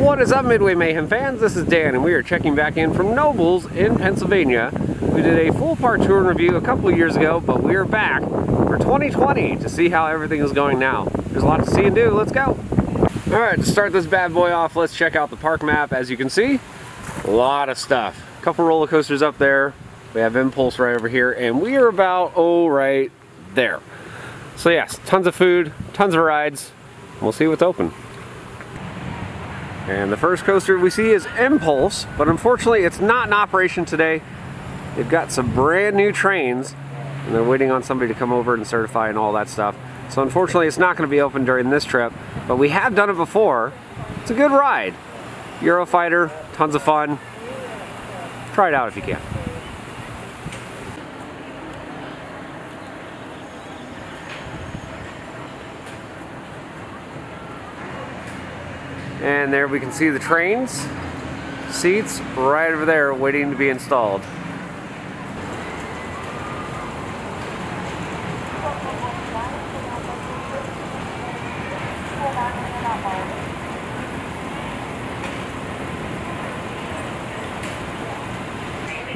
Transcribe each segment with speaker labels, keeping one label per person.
Speaker 1: What is up, Midway Mayhem fans? This is Dan, and we are checking back in from Nobles in Pennsylvania. We did a full part tour and review a couple of years ago, but we are back for 2020 to see how everything is going now. There's a lot to see and do. Let's go. All right, to start this bad boy off, let's check out the park map. As you can see, a lot of stuff. A couple roller coasters up there. We have Impulse right over here, and we are about, right there. So yes, tons of food, tons of rides. We'll see what's open. And the first coaster we see is Impulse, but unfortunately it's not in operation today. They've got some brand new trains, and they're waiting on somebody to come over and certify and all that stuff. So unfortunately it's not going to be open during this trip, but we have done it before. It's a good ride. Eurofighter, tons of fun. Try it out if you can. And there we can see the trains, seats right over there waiting to be installed.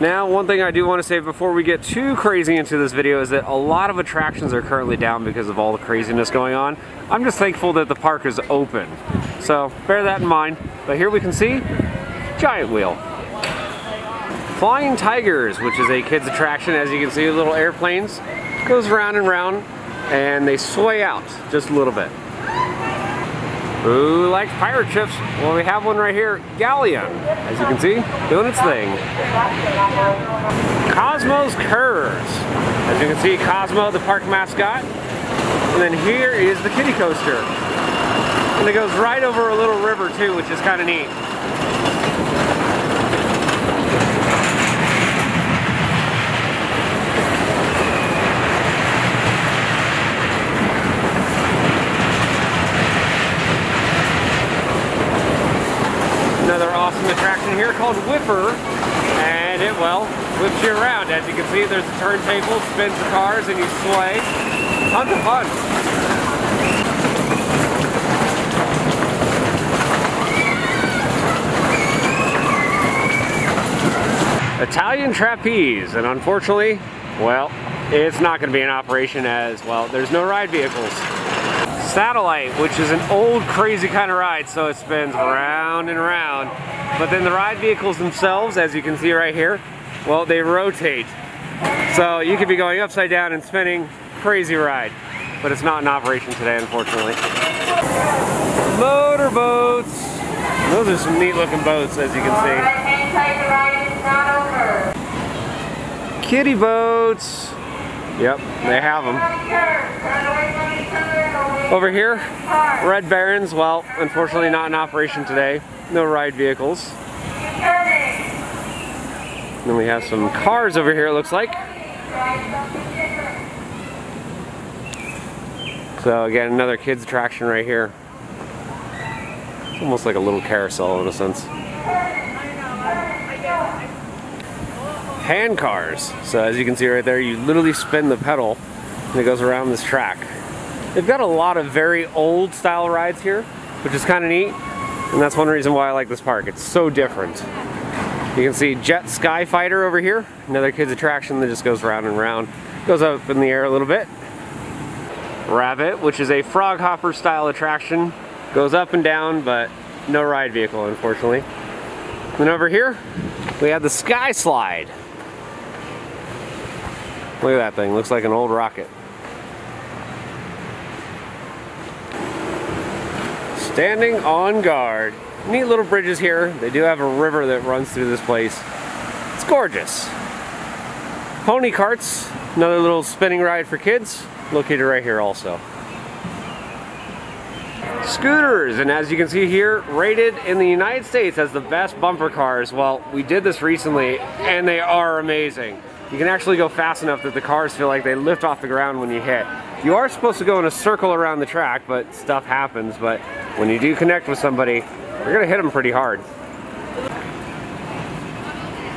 Speaker 1: Now, one thing I do want to say before we get too crazy into this video is that a lot of attractions are currently down because of all the craziness going on. I'm just thankful that the park is open. So bear that in mind. But here we can see Giant Wheel. Flying Tigers, which is a kids attraction. As you can see, little airplanes. Goes round and round and they sway out just a little bit. Who likes pirate ships? Well, we have one right here, Galleon, as you can see, doing its thing. Cosmo's Curves. As you can see, Cosmo, the park mascot. And then here is the kiddie coaster. And it goes right over a little river too, which is kind of neat. Another awesome attraction here called Whipper, and it, well, whips you around. As you can see, there's a turntable, spins the cars, and you sway. Tons of fun. Italian Trapeze, and unfortunately, well, it's not going to be in operation as, well, there's no ride vehicles. Satellite, which is an old crazy kind of ride, so it spins round and round. But then the ride vehicles themselves, as you can see right here, well, they rotate. So you could be going upside down and spinning. Crazy ride. But it's not in operation today, unfortunately. Motorboats. Those are some neat looking boats, as you can see. Kiddie boats. Yep, they have them. Over here, Red Barons, well, unfortunately not in operation today. No ride vehicles. Then we have some cars over here, it looks like. So again, another kids attraction right here. It's almost like a little carousel in a sense. Hand cars. So as you can see right there, you literally spin the pedal and it goes around this track. They've got a lot of very old style rides here, which is kind of neat, and that's one reason why I like this park. It's so different. You can see Jet Skyfighter over here, another kids attraction that just goes round and round. Goes up in the air a little bit. Rabbit, which is a frog hopper style attraction, goes up and down, but no ride vehicle, unfortunately. Then over here, we have the Sky Slide. Look at that thing, looks like an old rocket. Standing on Guard. Neat little bridges here. They do have a river that runs through this place. It's gorgeous. Pony Carts, another little spinning ride for kids, located right here also. Scooters, and as you can see here, rated in the United States as the best bumper cars. Well, we did this recently, and they are amazing. You can actually go fast enough that the cars feel like they lift off the ground when you hit. You are supposed to go in a circle around the track, but stuff happens. But when you do connect with somebody, you're going to hit them pretty hard.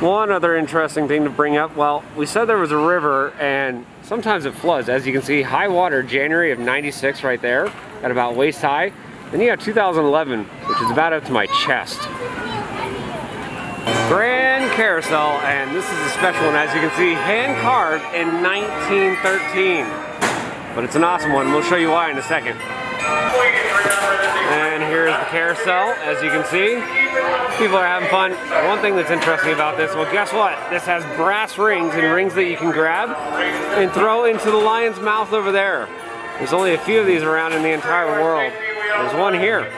Speaker 1: One other interesting thing to bring up, well, we said there was a river and sometimes it floods. As you can see, high water January of '96 right there at about waist high. Then you got 2011, which is about up to my chest. Grand Carousel, and this is a special one, as you can see, hand carved in 1913. But it's an awesome one, and we'll show you why in a second. And here's the carousel, as you can see. People are having fun. One thing that's interesting about this, well, guess what? This has brass rings, and rings that you can grab and throw into the lion's mouth over there. There's only a few of these around in the entire world. There's one here.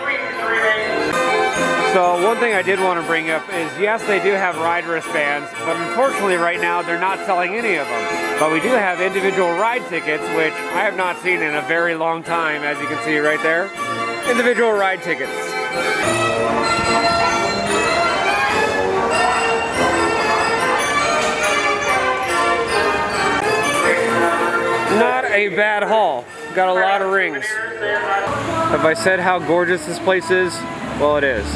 Speaker 1: So one thing I did want to bring up is, yes, they do have ride wristbands, but unfortunately right now they're not selling any of them. But we do have individual ride tickets, which I have not seen in a very long time, as you can see right there. Individual ride tickets. Not a bad haul. Got a lot of rings. Have I said how gorgeous this place is? Well, it is.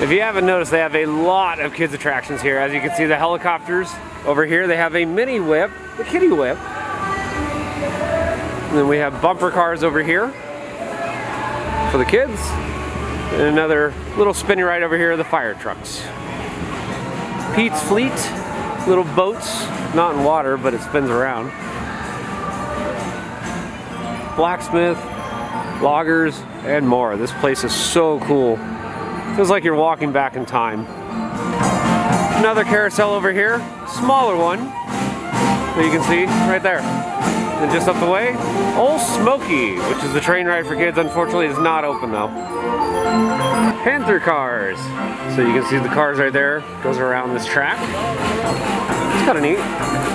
Speaker 1: If you haven't noticed, they have a lot of kids attractions here. As you can see, the helicopters over here, they have a mini whip, the kiddie whip. And then we have bumper cars over here for the kids. And another little spinny ride over here, the fire trucks. Pete's Fleet, little boats, not in water, but it spins around. Blacksmith, loggers, and more. This place is so cool. Feels like you're walking back in time. Another carousel over here, smaller one that you can see right there. And just up the way, Old Smoky, which is the train ride for kids. Unfortunately, it's not open though. Panther cars. So you can see the cars right there. Goes around this track. It's kind of neat.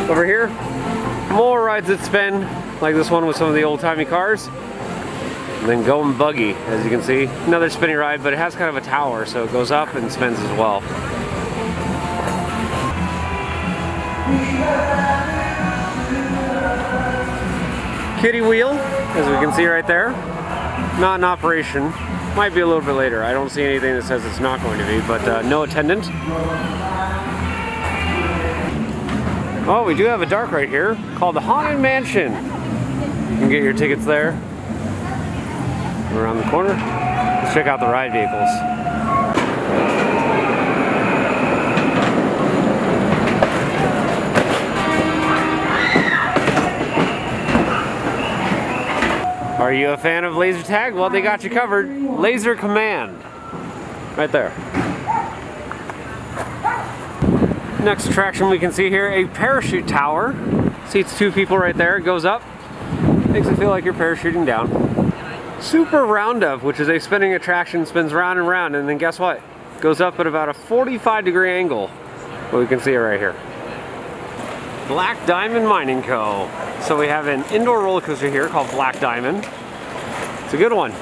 Speaker 1: Over here, more rides that spin, like this one with some of the old-timey cars. And then Going Buggy, as you can see. Another spinning ride, but it has kind of a tower, so it goes up and spins as well. Kiddie Wheel, as we can see right there. Not in operation. Might be a little bit later. I don't see anything that says it's not going to be, but no attendant. Oh, we do have a dark right here called the Haunted Mansion. You can get your tickets there. Around the corner. Let's check out the ride vehicles. Are you a fan of laser tag? Well, they got you covered. Laser Command. Right there. Next attraction we can see here, a parachute tower. Seats 2 people right there. It goes up. Makes it feel like you're parachuting down. Super Roundup, which is a spinning attraction, spins round and round, and then guess what? Goes up at about a 45-degree angle. Well, we can see it right here. Black Diamond Mining Co. So we have an indoor roller coaster here called Black Diamond. It's a good one.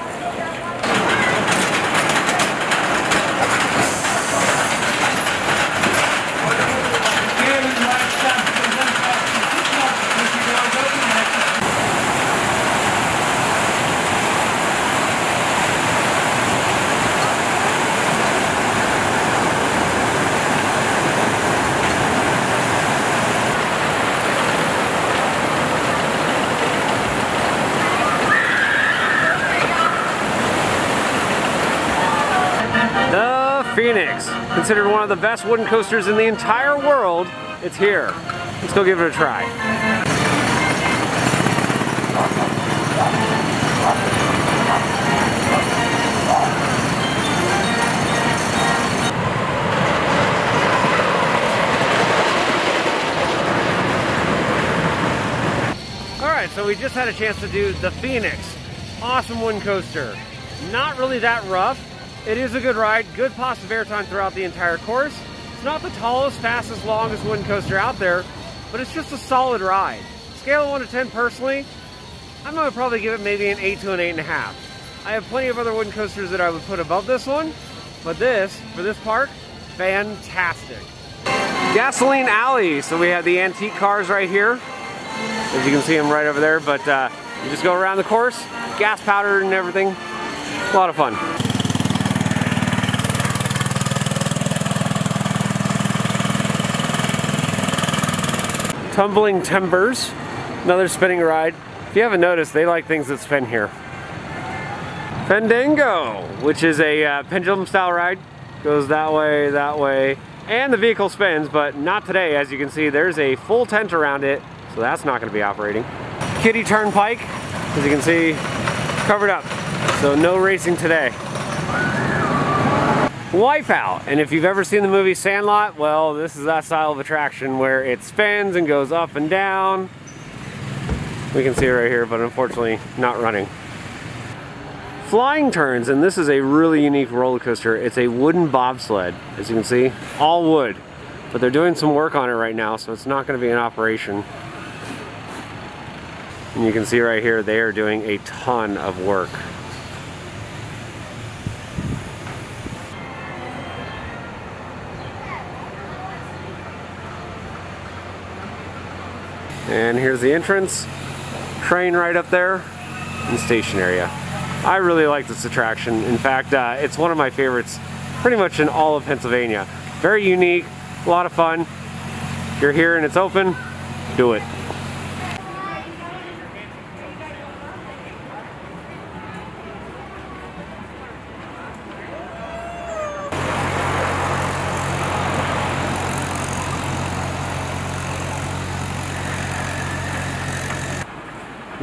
Speaker 1: Phoenix, considered one of the best wooden coasters in the entire world. It's here. Let's go give it a try. Alright, so we just had a chance to do the Phoenix. Awesome wooden coaster. Not really that rough. It is a good ride, good positive airtime throughout the entire course. It's not the tallest, fastest, longest wooden coaster out there, but it's just a solid ride. Scale of 1 to 10 personally, I'm going to probably give it maybe an 8 to an 8.5. I have plenty of other wooden coasters that I would put above this one, but this, for this park, fantastic. Gasoline Alley, so we have the antique cars right here. As you can see them right over there, but you just go around the course, gas powder and everything. A lot of fun. Tumbling Timbers, another spinning ride. If you haven't noticed, they like things that spin here. Fandango, which is a pendulum style ride. Goes that way, and the vehicle spins, but not today. As you can see, there's a full tent around it, so that's not going to be operating. Kiddie Turnpike, as you can see, covered up, so no racing today. Wipeout, and if you've ever seen the movie Sandlot, well, this is that style of attraction where it spins and goes up and down. We can see it right here, but unfortunately not running. Flying Turns, and this is a really unique roller coaster. It's a wooden bobsled, as you can see, all wood, but they're doing some work on it right now, so it's not going to be in operation. And you can see right here, they are doing a ton of work. And here's the entrance, train right up there, and station area. I really like this attraction. In fact, it's one of my favorites pretty much in all of Pennsylvania. Very unique, a lot of fun. If you're here and it's open, do it.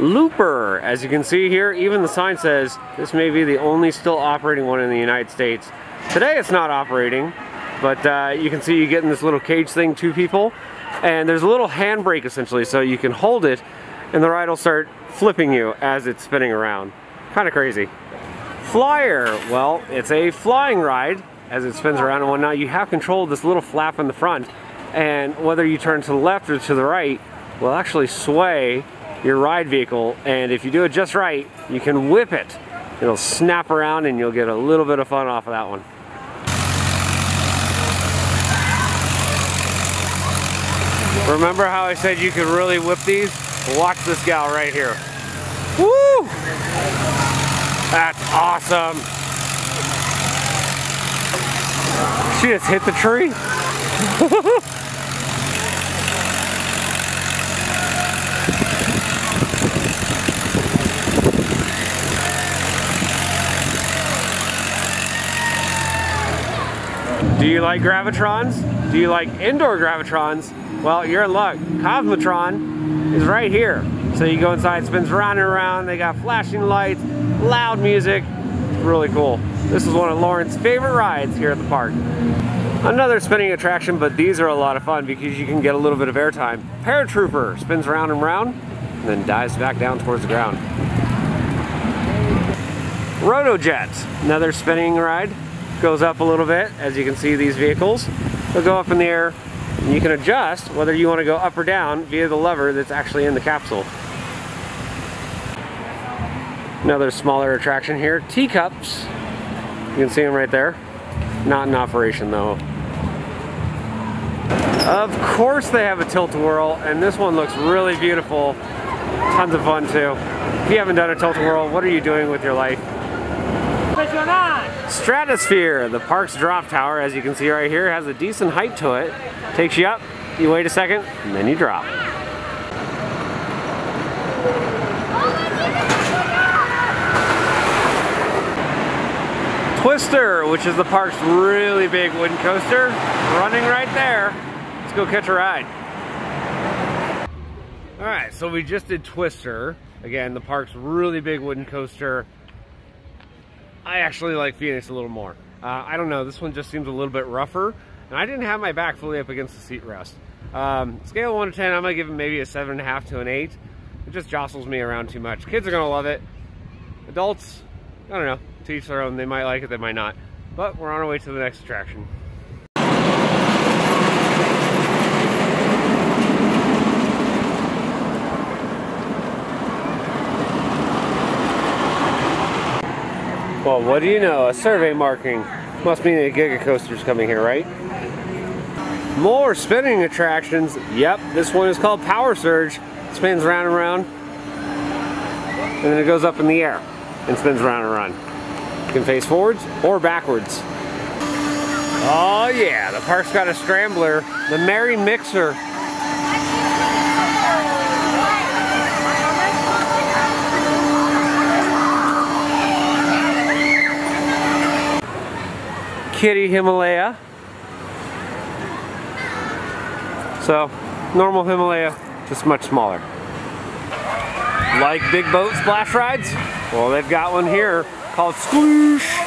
Speaker 1: Looper, as you can see here, even the sign says this may be the only still operating one in the United States. Today it's not operating, but you can see you get in this little cage thing, 2 people, and there's a little handbrake essentially, so you can hold it and the ride will start flipping you as it's spinning around. Kind of crazy. Flyer, well, it's a flying ride as it spins around and whatnot. You have control of this little flap in the front, and whether you turn to the left or to the right will actually sway your ride vehicle, and if you do it just right, you can whip it. It'll snap around and you'll get a little bit of fun off of that one. Remember how I said you could really whip these? Watch this gal right here. Woo! That's awesome. She just hit the tree. Do you like Gravitrons? Do you like indoor Gravitrons? Well, you're in luck. Cosmotron is right here. So you go inside, spins around and around. They got flashing lights, loud music. It's really cool. This is one of Lauren's favorite rides here at the park. Another spinning attraction, but these are a lot of fun because you can get a little bit of airtime. Paratrooper spins around and around and then dives back down towards the ground. Rotojet, another spinning ride. Goes up a little bit. As you can see, these vehicles, they'll go up in the air, and you can adjust whether you want to go up or down via the lever that's actually in the capsule. Another smaller attraction here, Teacups. You can see them right there. Not in operation though. Of course they have a tilt-a-whirl, and this one looks really beautiful. Tons of fun too. If you haven't done a tilt-a-whirl, what are you doing with your life? Stratosphere, the park's drop tower, as you can see right here, has a decent height to it. Takes you up, you wait a second, and then you drop. Twister, which is the park's really big wooden coaster, running right there. Let's go catch a ride. Alright, so we just did Twister. Again, the park's really big wooden coaster. I actually like Phoenix a little more. I don't know, this one just seems a little bit rougher, and I didn't have my back fully up against the seat rest. Scale of 1 to 10, I'm gonna give it maybe a 7.5 to an 8. It just jostles me around too much. Kids are gonna love it. Adults, I don't know, to each their own. They might like it, they might not. But we're on our way to the next attraction. Well, what do you know? A survey marking. Must mean a Giga Coaster's coming here, right? More spinning attractions. Yep, this one is called Power Surge. Spins round and round. And then it goes up in the air and spins round and round. You can face forwards or backwards. Oh yeah, the park's got a scrambler. The Merry Mixer. Kitty Himalaya. So, normal Himalaya, just much smaller. Like big boat splash rides? Well, they've got one here called Sploosh.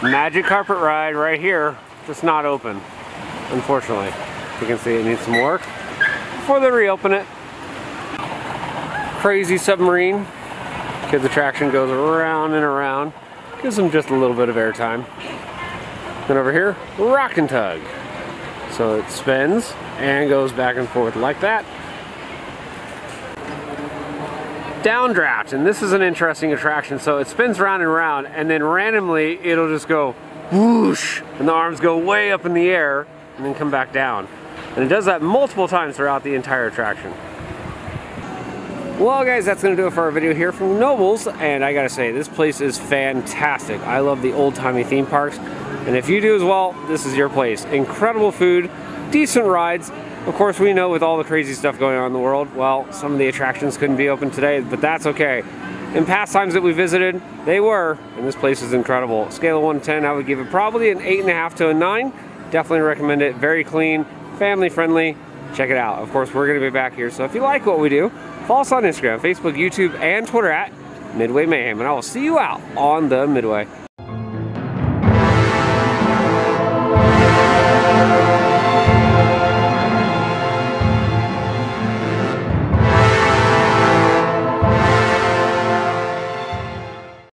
Speaker 1: Magic carpet ride right here, just not open, unfortunately. You can see it needs some work before they reopen it. Crazy submarine. Kids attraction goes around and around. Gives them just a little bit of airtime. Then over here, rock and tug. So it spins and goes back and forth like that. Downdraft, and this is an interesting attraction. So it spins round and round, and then randomly it'll just go whoosh, and the arms go way up in the air and then come back down. And it does that multiple times throughout the entire attraction. Well guys, that's gonna do it for our video here from Nobles, and I gotta say, this place is fantastic. I love the old-timey theme parks, and if you do as well, this is your place. Incredible food, decent rides. Of course, we know with all the crazy stuff going on in the world, well, some of the attractions couldn't be open today, but that's okay. In past times that we visited, they were, and this place is incredible. Scale of 1 to 10, I would give it probably an 8.5 to a 9. Definitely recommend it. Very clean, family friendly. Check it out. Of course, we're gonna be back here, so if you like what we do, follow us on Instagram, Facebook, YouTube, and Twitter at Midway Mayhem, and I will see you out on the Midway.